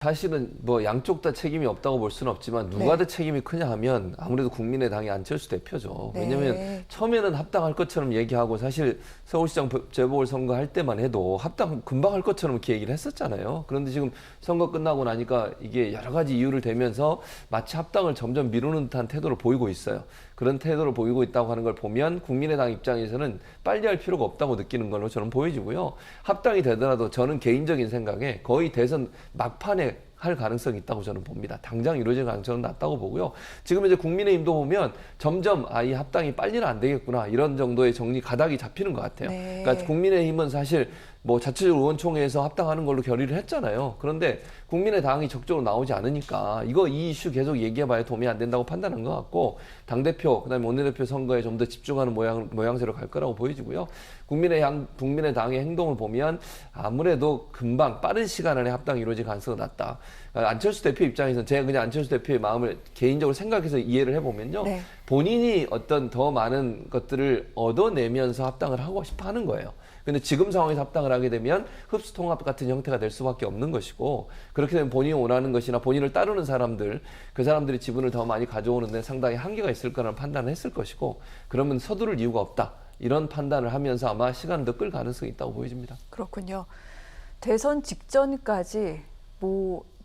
사실은 뭐 양쪽 다 책임이 없다고 볼 수는 없지만 누가 더 책임이 크냐 하면 아무래도 국민의당이 안철수 대표죠. 왜냐하면 처음에는 합당할 것처럼 얘기하고 사실 서울시장 재보궐선거 할 때만 해도 합당 금방 할 것처럼 이렇게 얘기를 했었잖아요. 그런데 지금 선거 끝나고 나니까 이게 여러 가지 이유를 대면서 마치 합당을 점점 미루는 듯한 태도를 보이고 있어요. 그런 태도를 보이고 있다고 하는 걸 보면 국민의당 입장에서는 빨리 할 필요가 없다고 느끼는 걸로 저는 보여지고요. 합당이 되더라도 저는 개인적인 생각에 거의 대선 막판에 할 가능성이 있다고 저는 봅니다. 당장 이루어질 가능성은 낮다고 보고요. 지금 이제 국민의힘도 보면 점점 이 합당이 빨리는 안 되겠구나 이런 정도의 정리 가닥이 잡히는 것 같아요. 그러니까 국민의힘은 사실 뭐 자체적 의원총회에서 합당하는 걸로 결의를 했잖아요. 그런데 국민의당이 적극적으로 나오지 않으니까 이 이슈 계속 얘기해봐야 도움이 안 된다고 판단한 것 같고 당대표 그다음에 원내대표 선거에 좀 더 집중하는 모양새로 갈 거라고 보여지고요. 국민의당의 행동을 보면 아무래도 금방 빠른 시간 안에 합당이 이루어질 가능성이 낮다. 안철수 대표 입장에서는 제가 그냥 안철수 대표의 마음을 개인적으로 생각해서 이해를 해보면요. 본인이 어떤 더 많은 것들을 얻어내면서 합당을 하고 싶어 하는 거예요. 근데 지금 상황에서 합당을 하게 되면 흡수 통합 같은 형태가 될 수밖에 없는 것이고 그렇게 되면 본인이 원하는 것이나 본인을 따르는 사람들 그 사람들이 지분을 더 많이 가져오는 데 상당히 한계가 있을 거라는 판단을 했을 것이고 그러면 서두를 이유가 없다. 이런 판단을 하면서 아마 시간을 더 끌 가능성이 있다고 보여집니다. 그렇군요. 대선 직전까지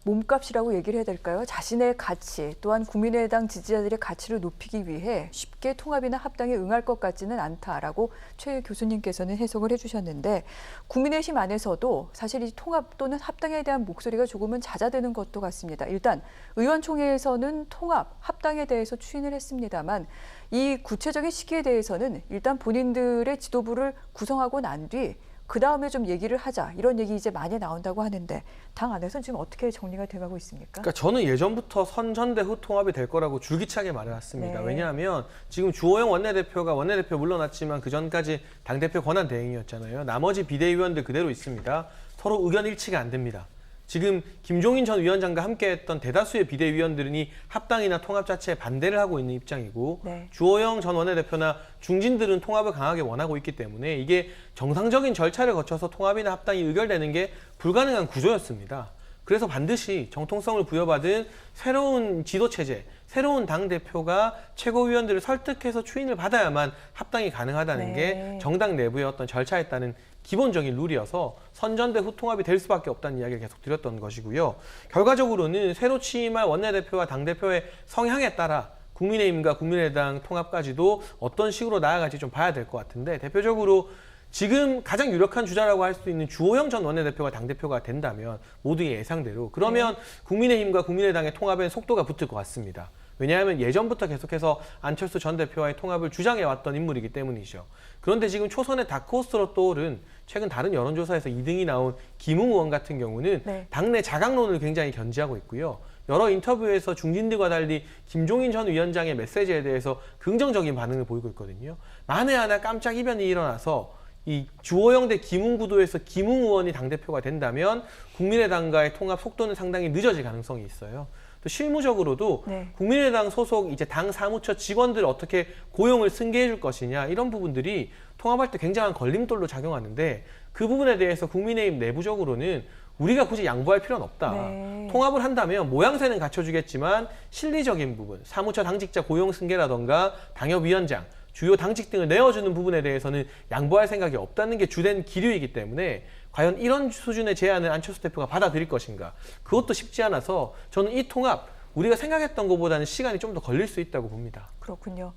몸값이라고 얘기를 해야 될까요? 자신의 가치 또한 국민의당 지지자들의 가치를 높이기 위해 쉽게 통합이나 합당에 응할 것 같지는 않다라고 최 교수님께서는 해석을 해주셨는데 국민의힘 안에서도 사실 이 통합 또는 합당에 대한 목소리가 조금은 잦아드는 것도 같습니다. 일단 의원총회에서는 통합, 합당에 대해서 추인을 했습니다만 이 구체적인 시기에 대해서는 일단 본인들의 지도부를 구성하고 난 뒤 그 다음에 좀 얘기를 하자 이런 얘기 이제 많이 나온다고 하는데 당 안에서는 지금 어떻게 정리가 돼가고 있습니까? 그러니까 저는 예전부터 선전대후 통합이 될 거라고 줄기차게 말해왔습니다. 왜냐하면 지금 주호영 원내대표가 원내대표 물러났지만 그 전까지 당대표 권한 대행이었잖아요. 나머지 비대위원들 그대로 있습니다. 서로 의견 일치가 안 됩니다. 지금 김종인 전 위원장과 함께했던 대다수의 비대위원들은 이 합당이나 통합 자체에 반대를 하고 있는 입장이고 주호영 전 원내대표나 중진들은 통합을 강하게 원하고 있기 때문에 이게 정상적인 절차를 거쳐서 통합이나 합당이 의결되는 게 불가능한 구조였습니다. 그래서 반드시 정통성을 부여받은 새로운 지도체제, 새로운 당대표가 최고위원들을 설득해서 추인을 받아야만 합당이 가능하다는 게 정당 내부의 어떤 절차에 따른 기본적인 룰이어서 선전대후 통합이 될 수밖에 없다는 이야기를 계속 드렸던 것이고요. 결과적으로는 새로 취임할 원내대표와 당대표의 성향에 따라 국민의힘과 국민의당 통합까지도 어떤 식으로 나아갈지 좀 봐야 될 것 같은데 대표적으로 지금 가장 유력한 주자라고 할 수 있는 주호영 전 원내대표가 당대표가 된다면 모두의 예상대로 그러면 국민의힘과 국민의당의 통합엔 속도가 붙을 것 같습니다. 왜냐하면 예전부터 계속해서 안철수 전 대표와의 통합을 주장해왔던 인물이기 때문이죠. 그런데 지금 초선의 다크호스로 떠오른 최근 다른 여론조사에서 2등이 나온 김웅 의원 같은 경우는 당내 자강론을 굉장히 견지하고 있고요. 여러 인터뷰에서 중진들과 달리 김종인 전 위원장의 메시지에 대해서 긍정적인 반응을 보이고 있거든요. 만에 하나 깜짝 이변이 일어나서 이 주호영 대 김웅 구도에서 김웅 의원이 당대표가 된다면 국민의당과의 통합 속도는 상당히 늦어질 가능성이 있어요. 또 실무적으로도 국민의당 소속 이제 당 사무처 직원들 어떻게 고용을 승계해 줄 것이냐 이런 부분들이 통합할 때 굉장한 걸림돌로 작용하는데 그 부분에 대해서 국민의힘 내부적으로는 우리가 굳이 양보할 필요는 없다. 통합을 한다면 모양새는 갖춰주겠지만 실리적인 부분, 사무처 당직자 고용 승계라던가 당협위원장, 주요 당직 등을 내어주는 부분에 대해서는 양보할 생각이 없다는 게 주된 기류이기 때문에 과연 이런 수준의 제안을 안철수 대표가 받아들일 것인가 그것도 쉽지 않아서 저는 이 통합 우리가 생각했던 것보다는 시간이 좀 더 걸릴 수 있다고 봅니다. 그렇군요.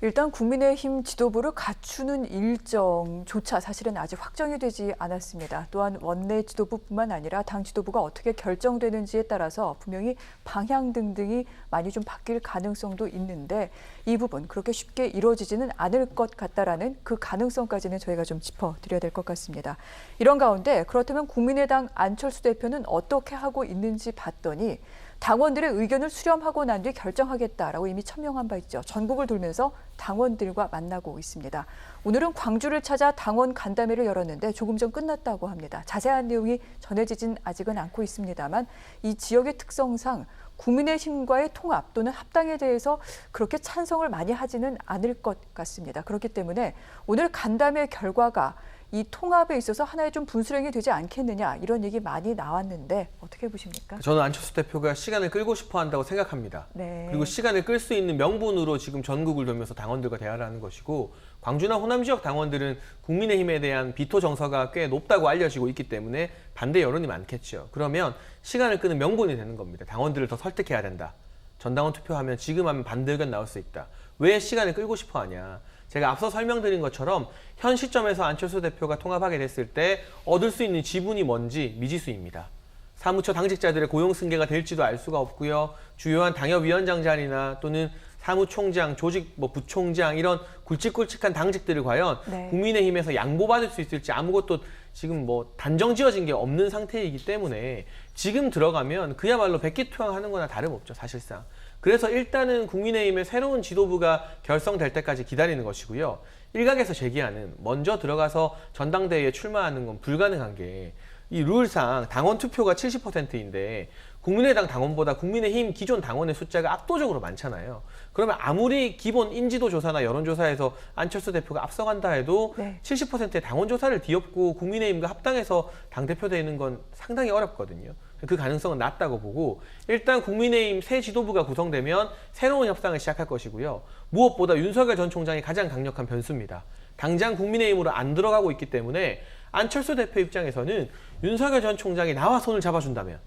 일단 국민의힘 지도부를 갖추는 일정조차 사실은 아직 확정이 되지 않았습니다. 또한 원내 지도부뿐만 아니라 당 지도부가 어떻게 결정되는지에 따라서 분명히 방향 등등이 많이 좀 바뀔 가능성도 있는데 이 부분 그렇게 쉽게 이루어지지는 않을 것 같다라는 그 가능성까지는 저희가 좀 짚어드려야 될 것 같습니다. 이런 가운데 그렇다면 국민의당 안철수 대표는 어떻게 하고 있는지 봤더니 당원들의 의견을 수렴하고 난 뒤 결정하겠다라고 이미 천명한 바 있죠. 전국을 돌면서 당원들과 만나고 있습니다. 오늘은 광주를 찾아 당원 간담회를 열었는데 조금 전 끝났다고 합니다. 자세한 내용이 전해지진 아직은 않고 있습니다만 이 지역의 특성상 국민의힘과의 통합 또는 합당에 대해서 그렇게 찬성을 많이 하지는 않을 것 같습니다. 그렇기 때문에 오늘 간담회 결과가 이 통합에 있어서 하나의 좀 분수령이 되지 않겠느냐 이런 얘기 많이 나왔는데 어떻게 보십니까? 저는 안철수 대표가 시간을 끌고 싶어 한다고 생각합니다. 네. 그리고 시간을 끌 수 있는 명분으로 지금 전국을 돌면서 당원들과 대화를 하는 것이고 광주나 호남 지역 당원들은 국민의힘에 대한 비토 정서가 꽤 높다고 알려지고 있기 때문에 반대 여론이 많겠죠. 그러면 시간을 끄는 명분이 되는 겁니다. 당원들을 더 설득해야 된다. 전당원 투표하면 지금 하면 반대 의견 나올 수 있다. 왜 시간을 끌고 싶어 하냐. 제가 앞서 설명드린 것처럼 현 시점에서 안철수 대표가 통합하게 됐을 때 얻을 수 있는 지분이 뭔지 미지수입니다. 사무처 당직자들의 고용 승계가 될지도 알 수가 없고요. 주요한 당협위원장 자리나 또는 사무총장, 조직 부총장 이런 굵직굵직한 당직들을 과연 네. 국민의힘에서 양보받을 수 있을지 아무것도 지금 단정 지어진 게 없는 상태이기 때문에 지금 들어가면 그야말로 백기투항하는 거나 다름없죠, 사실상. 그래서 일단은 국민의힘의 새로운 지도부가 결성될 때까지 기다리는 것이고요. 일각에서 제기하는 먼저 들어가서 전당대회에 출마하는 건 불가능한 게 이 룰상 당원 투표가 70%인데 국민의당 당원보다 국민의힘 기존 당원의 숫자가 압도적으로 많잖아요. 그러면 아무리 기본 인지도 조사나 여론조사에서 안철수 대표가 앞서간다 해도 네. 70%의 당원조사를 뒤엎고 국민의힘과 합당해서 당대표 되는 건 상당히 어렵거든요. 그 가능성은 낮다고 보고 일단 국민의힘 새 지도부가 구성되면 새로운 협상을 시작할 것이고요. 무엇보다 윤석열 전 총장이 가장 강력한 변수입니다. 당장 국민의힘으로 안 들어가고 있기 때문에 안철수 대표 입장에서는 윤석열 전 총장이 나와 손을 잡아준다면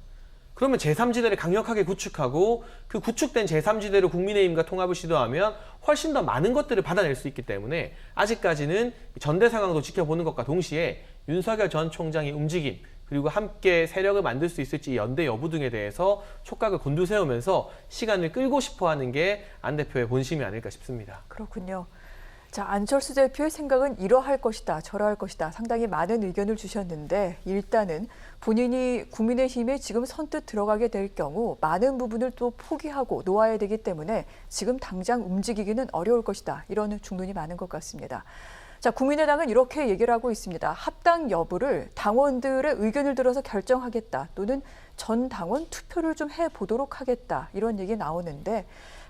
그러면 제3지대를 강력하게 구축하고 그 구축된 제3지대로 국민의힘과 통합을 시도하면 훨씬 더 많은 것들을 받아낼 수 있기 때문에 아직까지는 전대 상황도 지켜보는 것과 동시에 윤석열 전 총장의 움직임 그리고 함께 세력을 만들 수 있을지 연대 여부 등에 대해서 촉각을 곤두세우면서 시간을 끌고 싶어하는 게 안 대표의 본심이 아닐까 싶습니다. 그렇군요. 자, 안철수 대표의 생각은 이러할 것이다, 저러할 것이다. 상당히 많은 의견을 주셨는데 일단은 본인이 국민의힘에 지금 선뜻 들어가게 될 경우 많은 부분을 또 포기하고 놓아야 되기 때문에 지금 당장 움직이기는 어려울 것이다. 이런 중론이 많은 것 같습니다. 자, 국민의당은 이렇게 얘기를 하고 있습니다. 합당 여부를 당원들의 의견을 들어서 결정하겠다. 또는 전 당원 투표를 좀 해보도록 하겠다. 이런 얘기 나오는데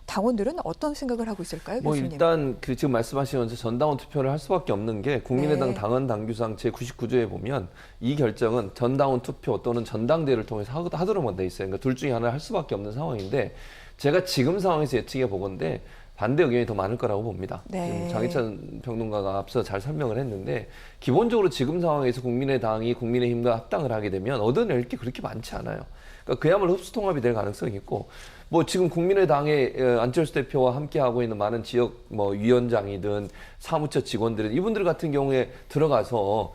당원들은 어떤 생각을 하고 있을까요, 교수님? 일단 지금 말씀하신 것처럼 전당원 투표를 할 수밖에 없는 게 국민의당 네. 당헌 당규상 제99조에 보면 이 결정은 전당원 투표 또는 전당대회를 통해서 하도록만 돼 있어요. 그러니까 둘 중에 하나를 할 수밖에 없는 상황인데 제가 지금 상황에서 예측해 보건데 반대 의견이 더 많을 거라고 봅니다. 네. 지금 장희찬 평론가가 앞서 잘 설명을 했는데 기본적으로 지금 상황에서 국민의당이 국민의힘과 합당을 하게 되면 얻어낼 게 그렇게 많지 않아요. 그러니까 그야말로 흡수 통합이 될 가능성이 있고 지금 국민의당의 안철수 대표와 함께 하고 있는 많은 지역 위원장이든 사무처 직원들은 이분들 같은 경우에 들어가서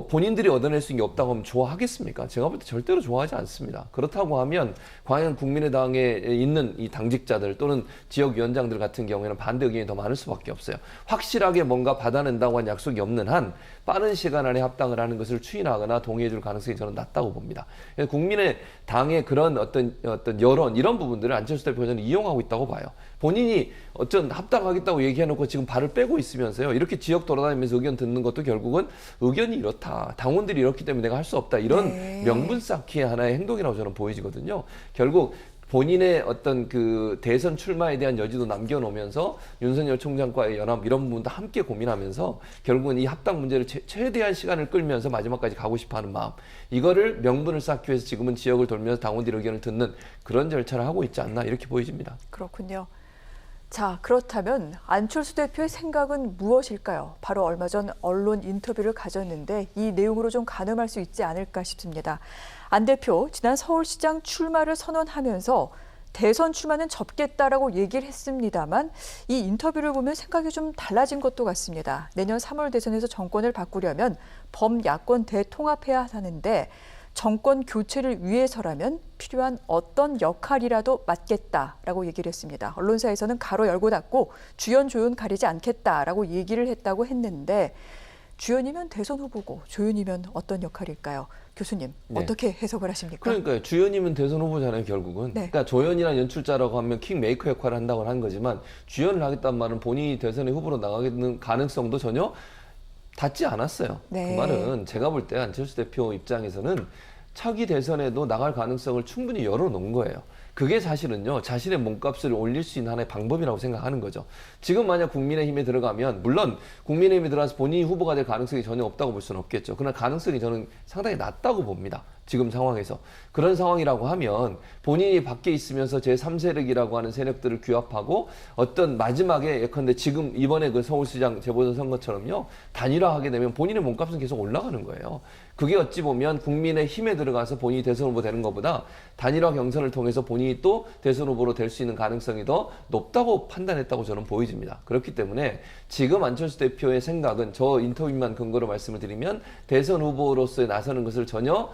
본인들이 얻어낼 수 있는 게 없다고 하면 좋아하겠습니까? 제가 볼 때 절대로 좋아하지 않습니다. 그렇다고 하면 과연 국민의당에 있는 이 당직자들 또는 지역위원장들 같은 경우에는 반대 의견이 더 많을 수밖에 없어요. 확실하게 뭔가 받아낸다고 한 약속이 없는 한 빠른 시간 안에 합당을 하는 것을 추진하거나 동의해줄 가능성이 저는 낮다고 봅니다. 국민의당의 그런 어떤 여론 이런 부분들을 안철수 대표가 저는 이용하고 있다고 봐요. 본인이 합당하겠다고 얘기해놓고 지금 발을 빼고 있으면서요. 이렇게 지역 돌아다니면서 의견 듣는 것도 결국은 의견이 이렇다. 당원들이 이렇기 때문에 내가 할 수 없다. 이런 네. 명분 쌓기의 하나의 행동이라고 저는 보이지거든요. 결국 본인의 어떤 그 대선 출마에 대한 여지도 남겨놓으면서 윤석열 총장과의 연합 이런 부분도 함께 고민하면서 결국은 이 합당 문제를 최대한 시간을 끌면서 마지막까지 가고 싶어하는 마음 이거를 명분을 쌓기 위해서 지금은 지역을 돌면서 당원들 의견을 듣는 그런 절차를 하고 있지 않나 이렇게 보여집니다. 그렇군요. 자, 그렇다면 안철수 대표의 생각은 무엇일까요? 바로 얼마 전 언론 인터뷰를 가졌는데 이 내용으로 좀 가늠할 수 있지 않을까 싶습니다. 안 대표, 지난 서울시장 출마를 선언하면서 대선 출마는 접겠다라고 얘기를 했습니다만 이 인터뷰를 보면 생각이 좀 달라진 것도 같습니다. 내년 3월 대선에서 정권을 바꾸려면 범야권 대통합해야 하는데 정권 교체를 위해서라면 필요한 어떤 역할이라도 맡겠다라고 얘기를 했습니다. 언론사에서는 가로 열고 닫고 주연 조연 가리지 않겠다라고 얘기를 했다고 했는데 주연이면 대선 후보고 조연이면 어떤 역할일까요? 교수님, 네. 어떻게 해석을 하십니까? 그러니까요. 주연이면 대선 후보잖아요, 결국은. 네. 그러니까 조연이나 연출자라고 하면 킹메이커 역할을 한다고 한 거지만 주연을 하겠다는 말은 본인이 대선의 후보로 나가는 가능성도 전혀 닿지 않았어요. 네. 그 말은 제가 볼 때 안철수 대표 입장에서는 차기 대선에도 나갈 가능성을 충분히 열어놓은 거예요. 그게 사실은요, 자신의 몸값을 올릴 수 있는 하나의 방법이라고 생각하는 거죠. 지금 만약 국민의힘에 들어가면, 물론 국민의힘에 들어가서 본인이 후보가 될 가능성이 전혀 없다고 볼 수는 없겠죠. 그러나 가능성이 저는 상당히 낮다고 봅니다. 지금 상황에서. 그런 상황이라고 하면 본인이 밖에 있으면서 제3세력이라고 하는 세력들을 규합하고 어떤 마지막에 예컨대 지금 이번에 그 서울시장 재보선 선거처럼요, 단일화하게 되면 본인의 몸값은 계속 올라가는 거예요. 그게 어찌 보면 국민의힘에 들어가서 본인이 대선 후보 되는 것보다 단일화 경선을 통해서 본인이 또 대선 후보로 될 수 있는 가능성이 더 높다고 판단했다고 저는 보여집니다. 그렇기 때문에 지금 안철수 대표의 생각은, 저 인터뷰만 근거로 말씀을 드리면 대선 후보로서 나서는 것을 전혀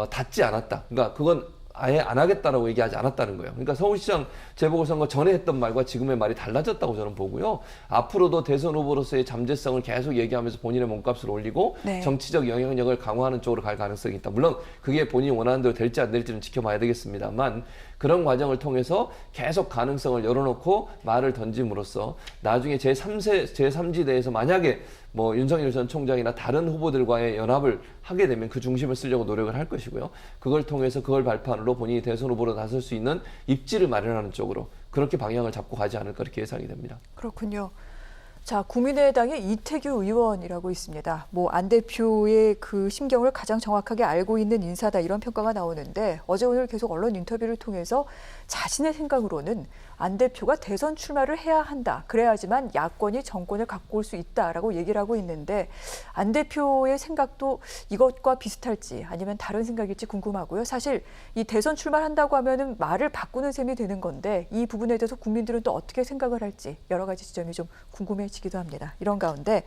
닿지 않았다. 그러니까 그건 아예 안 하겠다라고 얘기하지 않았다는 거예요. 그러니까 서울시장 재보궐선거 전에 했던 말과 지금의 말이 달라졌다고 저는 보고요. 앞으로도 대선 후보로서의 잠재성을 계속 얘기하면서 본인의 몸값을 올리고 네. 정치적 영향력을 강화하는 쪽으로 갈 가능성이 있다. 물론 그게 본인이 원하는 대로 될지 안 될지는 지켜봐야 되겠습니다만, 그런 과정을 통해서 계속 가능성을 열어놓고 말을 던짐으로써 나중에 제3지대에서 만약에 뭐 윤석열 전 총장이나 다른 후보들과의 연합을 하게 되면 그 중심을 쓰려고 노력을 할 것이고요. 그걸 통해서 그걸 발판으로 본인이 대선 후보로 나설 수 있는 입지를 마련하는 쪽으로 그렇게 방향을 잡고 가지 않을까 그렇게 예상이 됩니다. 그렇군요. 자, 국민의당의 이태규 의원이라고 있습니다. 뭐 안 대표의 그 심경을 가장 정확하게 알고 있는 인사다, 이런 평가가 나오는데, 어제 오늘 계속 언론 인터뷰를 통해서 자신의 생각으로는 안 대표가 대선 출마를 해야 한다. 그래야지만 야권이 정권을 갖고 올 수 있다라고 얘기를 하고 있는데, 안 대표의 생각도 이것과 비슷할지 아니면 다른 생각일지 궁금하고요. 사실 이 대선 출마를 한다고 하면은 말을 바꾸는 셈이 되는 건데, 이 부분에 대해서 국민들은 또 어떻게 생각을 할지 여러 가지 지점이 좀 궁금해지기도 합니다. 이런 가운데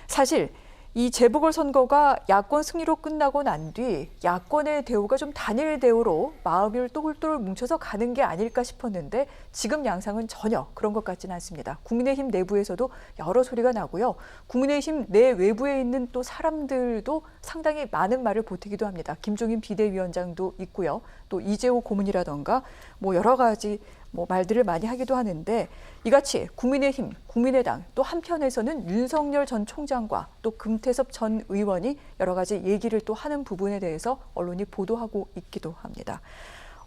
사실 이 재보궐선거가 야권 승리로 끝나고 난 뒤 야권의 대우가 좀 단일 대우로 마음을 똘똘 뭉쳐서 가는 게 아닐까 싶었는데, 지금 양상은 전혀 그런 것 같지는 않습니다. 국민의힘 내부에서도 여러 소리가 나고요. 국민의힘 내 외부에 있는 또 사람들도 상당히 많은 말을 보태기도 합니다. 김종인 비대위원장도 있고요. 또 이재호 고문이라던가 뭐 여러 가지 말들을 많이 하기도 하는데, 이같이 국민의힘, 국민의당, 또 한편에서는 윤석열 전 총장과 또 금태섭 전 의원이 여러 가지 얘기를 또 하는 부분에 대해서 언론이 보도하고 있기도 합니다.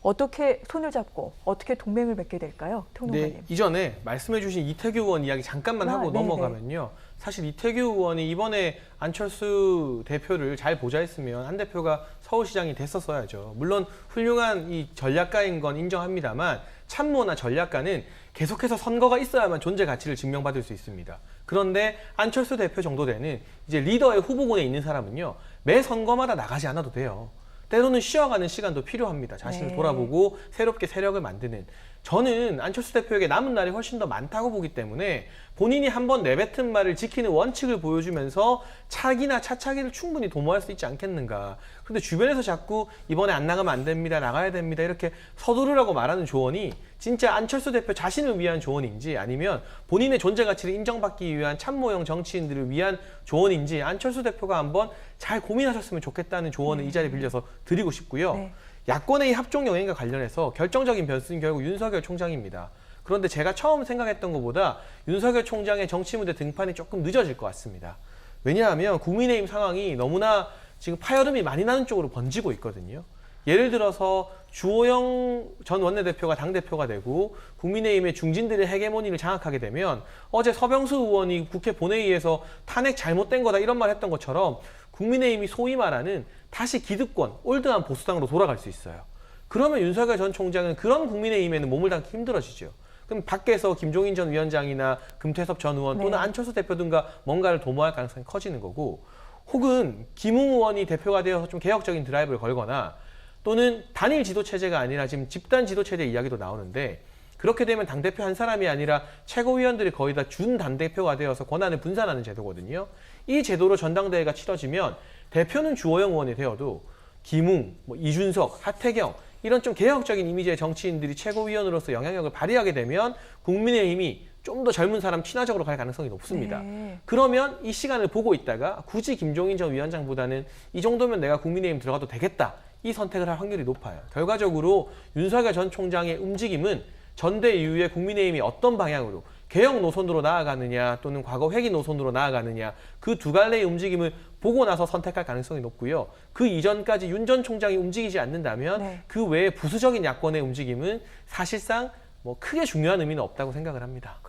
어떻게 손을 잡고 어떻게 동맹을 맺게 될까요? 평론가님. 네, 이전에 말씀해 주신 이태규 의원 이야기 잠깐만 하고 넘어가면요. 사실 이태규 의원이 이번에 안철수 대표를 잘 보좌했으면 안 대표가 서울시장이 됐었어야죠. 물론 훌륭한 이 전략가인 건 인정합니다만, 참모나 전략가는 계속해서 선거가 있어야만 존재 가치를 증명받을 수 있습니다. 그런데 안철수 대표 정도 되는 이제 리더의 후보군에 있는 사람은요, 매 선거마다 나가지 않아도 돼요. 때로는 쉬어가는 시간도 필요합니다. 자신을 돌아보고 새롭게 세력을 만드는. 저는 안철수 대표에게 남은 날이 훨씬 더 많다고 보기 때문에 본인이 한번 내뱉은 말을 지키는 원칙을 보여주면서 차기나 차차기를 충분히 도모할 수 있지 않겠는가. 그런데 주변에서 자꾸 이번에 안 나가면 안 됩니다, 나가야 됩니다, 이렇게 서두르라고 말하는 조언이 진짜 안철수 대표 자신을 위한 조언인지, 아니면 본인의 존재 가치를 인정받기 위한 참모형 정치인들을 위한 조언인지 안철수 대표가 한번 잘 고민하셨으면 좋겠다는 조언을 이 자리에 빌려서 드리고 싶고요. 네. 야권의 합종 영향과 관련해서 결정적인 변수는 결국 윤석열 총장입니다. 그런데 제가 처음 생각했던 것보다 윤석열 총장의 정치 무대 등판이 조금 늦어질 것 같습니다. 왜냐하면 국민의힘 상황이 너무나 지금 파열음이 많이 나는 쪽으로 번지고 있거든요. 예를 들어서 주호영 전 원내대표가 당대표가 되고 국민의힘의 중진들의 헤게모니를 장악하게 되면, 어제 서병수 의원이 국회 본회의에서 탄핵 잘못된 거다 이런 말 했던 것처럼 국민의힘이 소위 말하는 다시 기득권, 올드한 보수당으로 돌아갈 수 있어요. 그러면 윤석열 전 총장은 그런 국민의힘에는 몸을 담기 힘들어지죠. 그럼 밖에서 김종인 전 위원장이나 금태섭 전 의원 또는 안철수 대표 등과 뭔가를 도모할 가능성이 커지는 거고, 혹은 김웅 의원이 대표가 되어서 좀 개혁적인 드라이브를 걸거나, 또는 단일 지도 체제가 아니라 지금 집단 지도 체제 이야기도 나오는데, 그렇게 되면 당대표 한 사람이 아니라 최고위원들이 거의 다 준 당대표가 되어서 권한을 분산하는 제도거든요. 이 제도로 전당대회가 치러지면 대표는 주호영 의원이 되어도 김웅, 이준석, 하태경 이런 좀 개혁적인 이미지의 정치인들이 최고위원으로서 영향력을 발휘하게 되면 국민의힘이 좀 더 젊은 사람 친화적으로 갈 가능성이 높습니다. 네. 그러면 이 시간을 보고 있다가 굳이 김종인 전 위원장보다는 이 정도면 내가 국민의힘 들어가도 되겠다, 이 선택을 할 확률이 높아요. 결과적으로 윤석열 전 총장의 움직임은 전대 이후에 국민의힘이 어떤 방향으로 개혁 노선으로 나아가느냐 또는 과거 회기 노선으로 나아가느냐 그 두 갈래의 움직임을 보고 나서 선택할 가능성이 높고요. 그 이전까지 윤 전 총장이 움직이지 않는다면 네. 그 외에 부수적인 야권의 움직임은 사실상 뭐 크게 중요한 의미는 없다고 생각을 합니다.